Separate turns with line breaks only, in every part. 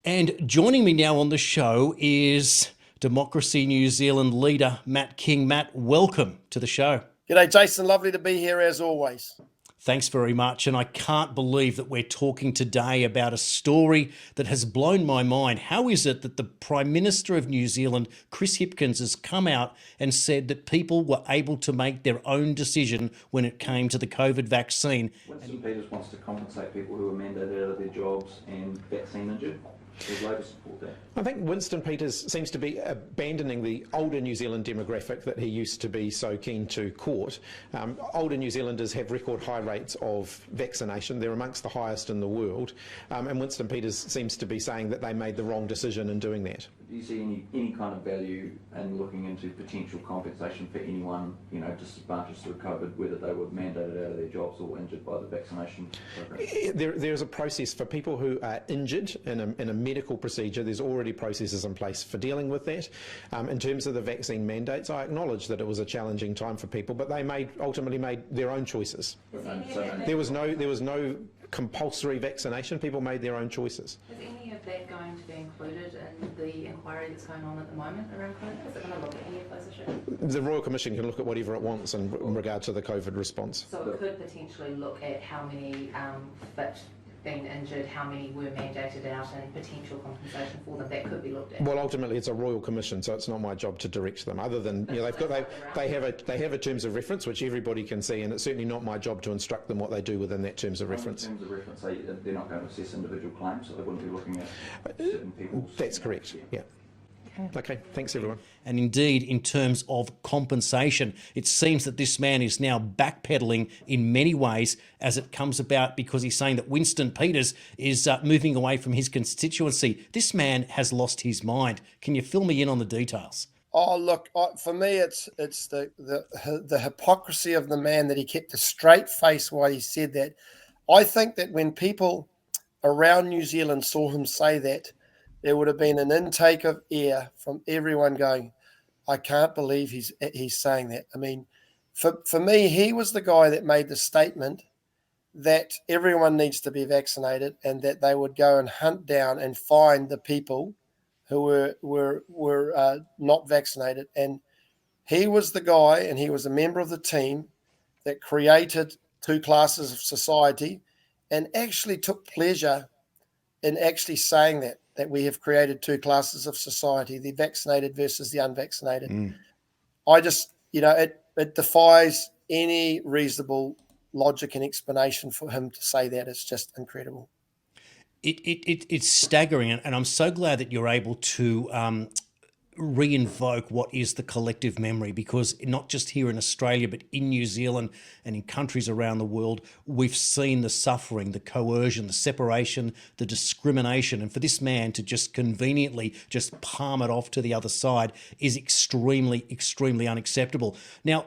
And joining me now on the show is Democracy New Zealand leader Matt King. Matt, welcome to the show.
G'day, Jason. Lovely to be here as always.
Thanks very much. And I can't believe that we're talking today about a story that has blown my mind. How is it that the Prime Minister of New Zealand, Chris Hipkins, has come out and said that people were able to make their own decision when it came to the COVID vaccine?
Winston Peters wants to compensate people who are mandated out of their jobs and vaccine injured. Does Labor support that?
I think Winston Peters seems to be abandoning the older New Zealand demographic that he used to be so keen to court. Older New Zealanders have record high rates of vaccination. They're amongst the highest in the world. And Winston Peters seems to be saying that they made the wrong decision in doing that.
Do you see any kind of value in looking into potential compensation for anyone, disadvantaged through COVID, whether they were mandated out of their jobs or injured by the vaccination program?
There's a process for people who are injured in a medical procedure. There's already processes in place for dealing with that. In terms of the vaccine mandates, I acknowledge that it was a challenging time for people, but they ultimately made their own choices. There was no compulsory vaccination. People made their own choices.
Is any of that going to be included in the inquiry that's going on at the moment around COVID? Is it going to look at any of those issues?
The Royal Commission can look at whatever it wants in regard to the COVID response.
So it could potentially look at how many fit, been injured, how many were mandated out, and potential compensation for them. That could be looked at.
Well, ultimately, it's a Royal Commission, so it's not my job to direct them. Other than they have a terms of reference which everybody can see, and it's certainly not my job to instruct them what they do within that terms of reference.
In terms of reference, they're not going to assess individual claims, so they wouldn't be looking at certain people's.
That's correct. Yeah. Okay, thanks everyone.
And indeed, in terms of compensation, it seems that this man is now backpedaling in many ways as it comes about because he's saying that Winston Peters is moving away from his constituency. This man has lost his mind. Can you fill me in on the details?
Oh, look, for me, it's the hypocrisy of the man that he kept a straight face while he said that. I think that when people around New Zealand saw him say that, there would have been an intake of air from everyone going, I can't believe he's saying that. I mean, for me, he was the guy that made the statement that everyone needs to be vaccinated and that they would go and hunt down and find the people who were not vaccinated. And he was the guy, and he was a member of the team that created two classes of society and actually took pleasure in actually saying that we have created two classes of society, the vaccinated versus the unvaccinated. I just, it defies any reasonable logic and explanation for him to say that. It's just incredible.
It's staggering, and I'm so glad that you're able to re-invoke what is the collective memory, because not just here in Australia but in New Zealand and in countries around the world, we've seen the suffering, the coercion, the separation, the discrimination, and for this man to just conveniently just palm it off to the other side is extremely unacceptable. Now,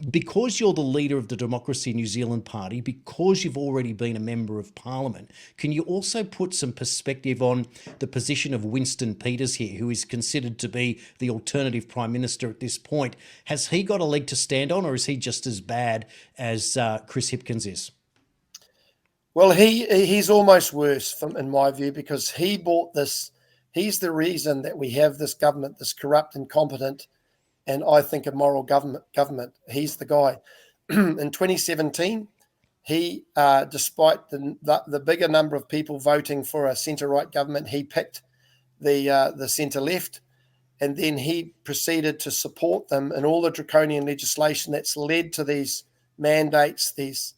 because you're the leader of the Democracy New Zealand Party, because you've already been a member of Parliament, can you also put some perspective on the position of Winston Peters here, who is considered to be the alternative Prime Minister at this point? Has he got a leg to stand on, or is he just as bad as Chris Hipkins is?
Well, he's almost worse, in my view, because he bought this. He's the reason that we have this government, this corrupt, incompetent, and I think a moral government. He's the guy. In 2017, he, despite the bigger number of people voting for a centre-right government, he picked the centre-left, and then he proceeded to support them in all the draconian legislation that's led to these mandates, these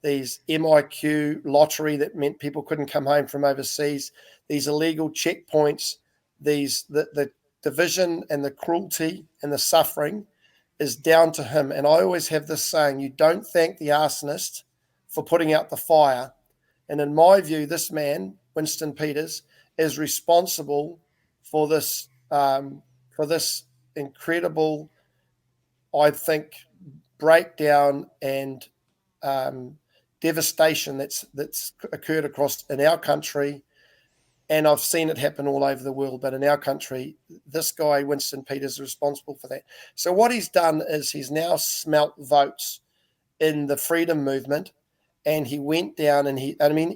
MIQ lottery that meant people couldn't come home from overseas, these illegal checkpoints, the division and the cruelty and the suffering is down to him. And I always have this saying, you don't thank the arsonist for putting out the fire. And in my view, this man, Winston Peters, is responsible for this incredible, I think, breakdown and devastation that's occurred across in our country. And I've seen it happen all over the world, but in our country, this guy, Winston Peters, is responsible for that. So what he's done is he's now smelt votes in the freedom movement, and he went down, and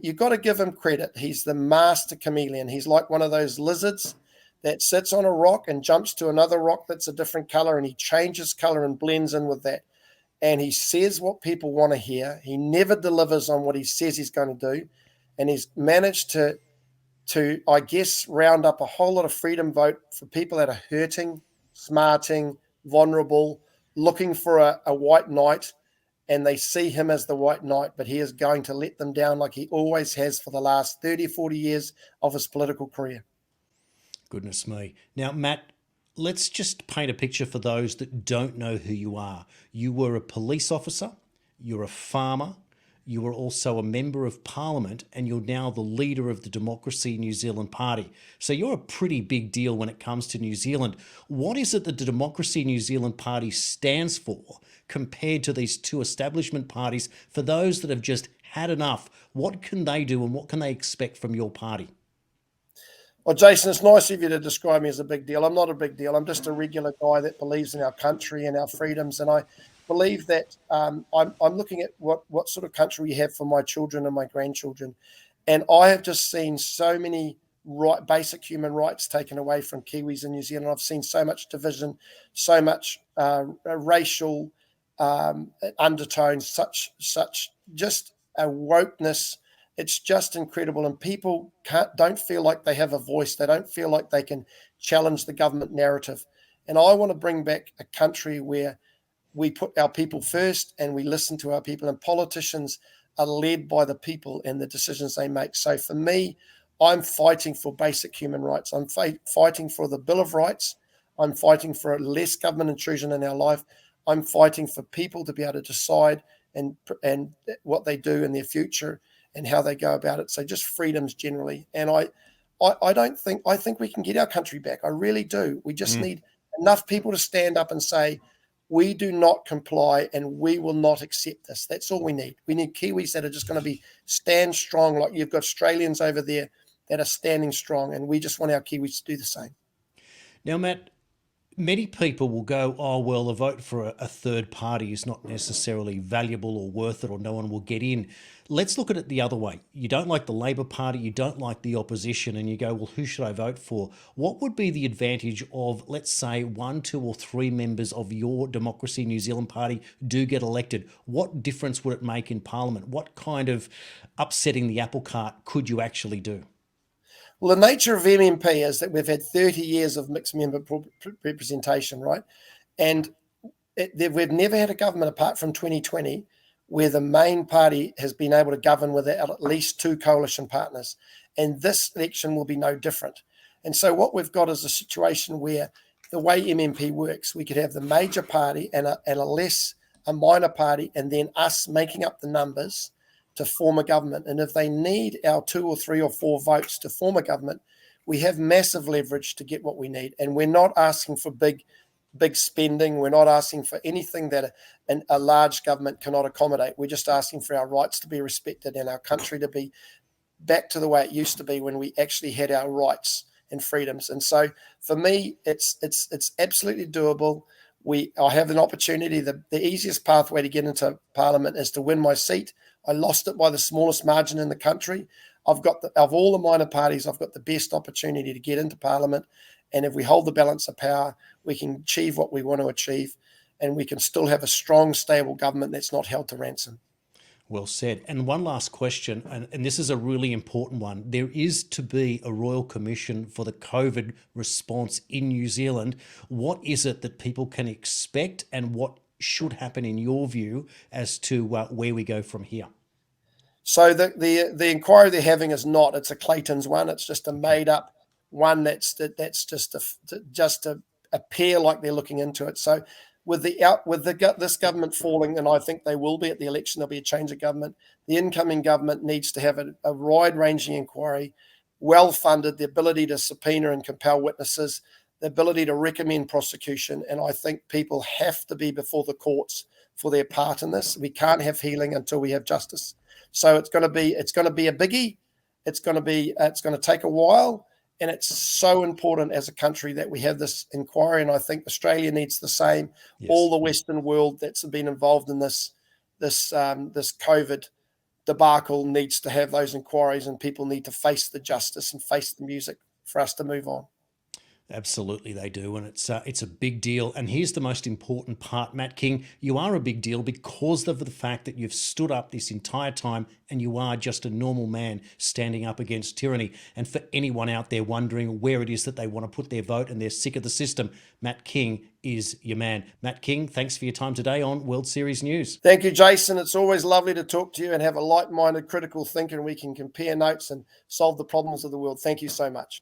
you've got to give him credit. He's the master chameleon. He's like one of those lizards that sits on a rock and jumps to another rock that's a different color, and he changes color and blends in with that. And he says what people want to hear. He never delivers on what he says he's going to do. And he's managed to I guess, round up a whole lot of freedom vote for people that are hurting, smarting, vulnerable, looking for a white knight, and they see him as the white knight, but he is going to let them down like he always has for the last 30, 40 years of his political career.
Goodness me. Now, Matt, let's just paint a picture for those that don't know who you are. You were a police officer, you're a farmer, you were also a member of parliament, and you're now the leader of the Democracy New Zealand Party. So you're a pretty big deal when it comes to New Zealand. What is it that the Democracy New Zealand Party stands for compared to these two establishment parties? For those that have just had enough, what can they do and what can they expect from your party?
Well, Jason, it's nice of you to describe me as a big deal. I'm not a big deal. I'm just a regular guy that believes in our country and our freedoms. And I believe that I'm looking at what sort of country we have for my children and my grandchildren. And I have just seen so many basic human rights taken away from Kiwis in New Zealand. I've seen so much division, so much racial undertones, such just a wokeness. It's just incredible, and people don't feel like they have a voice. They don't feel like they can challenge the government narrative. And I want to bring back a country where we put our people first and we listen to our people, and politicians are led by the people and the decisions they make. So for me, I'm fighting for basic human rights. I'm fighting for the Bill of Rights. I'm fighting for less government intrusion in our life. I'm fighting for people to be able to decide and what they do in their future and how they go about it. So just freedoms generally. And I think we can get our country back. I really do. We just need enough people to stand up and say, we do not comply and we will not accept this. That's all we need. We need Kiwis that are just going to stand strong, like you've got Australians over there that are standing strong, and we just want our Kiwis to do the same.
Now, Matt, many people will go, oh, well, a vote for a third party is not necessarily valuable or worth it, or no one will get in. Let's look at it the other way. You don't like the Labor Party, you don't like the opposition, and you go, well, who should I vote for? What would be the advantage of, let's say, 1, 2 or 3 members of your Democracy New Zealand Party do get elected? What difference would it make in Parliament? What kind of upsetting the apple cart could you actually do?
Well, the nature of MMP is that we've had 30 years of mixed member representation, right? And we've never had a government apart from 2020 where the main party has been able to govern without at least 2 coalition partners. And this election will be no different. And so what we've got is a situation where the way MMP works, we could have the major party and a minor party, and then us making up the numbers to form a government. And if they need our 2 or 3 or 4 votes to form a government, we have massive leverage to get what we need. And we're not asking for big spending. We're not asking for anything that a large government cannot accommodate. We're just asking for our rights to be respected and our country to be back to the way it used to be when we actually had our rights and freedoms. And so for me, it's absolutely doable. I have an opportunity. The easiest pathway to get into Parliament is to win my seat. I lost it by the smallest margin in the country. Of all the minor parties, I've got the best opportunity to get into Parliament. And if we hold the balance of power, we can achieve what we want to achieve, and we can still have a strong, stable government that's not held to ransom.
Well said. And one last question, and this is a really important one. There is to be a Royal Commission for the COVID response in New Zealand. What is it that people can expect, and what should happen in your view as to where we go from here?
So the inquiry they're having is it's a Clayton's one. It's just a made up one that's just to appear like they're looking into it. So this government falling, and I think they will be at the election, there'll be a change of government. The incoming government needs to have a wide-ranging inquiry, well-funded, the ability to subpoena and compel witnesses, the ability to recommend prosecution. And I think people have to be before the courts for their part in this. We can't have healing until we have justice. So it's going to be a biggie. It's going to take a while. And it's so important as a country that we have this inquiry. And I think Australia needs the same. Yes. All the Western world that's been involved in this COVID debacle needs to have those inquiries, and people need to face the justice and face the music for us to move on.
Absolutely, they do, and it's a big deal. And here's the most important part, Matt King: you are a big deal because of the fact that you've stood up this entire time, and you are just a normal man standing up against tyranny. And for anyone out there wondering where it is that they want to put their vote and they're sick of the system, Matt King is your man. Matt King, thanks for your time today on World Series News.
Thank you, Jason. It's always lovely to talk to you and have a like-minded critical thinker, and we can compare notes and solve the problems of the world. Thank you so much.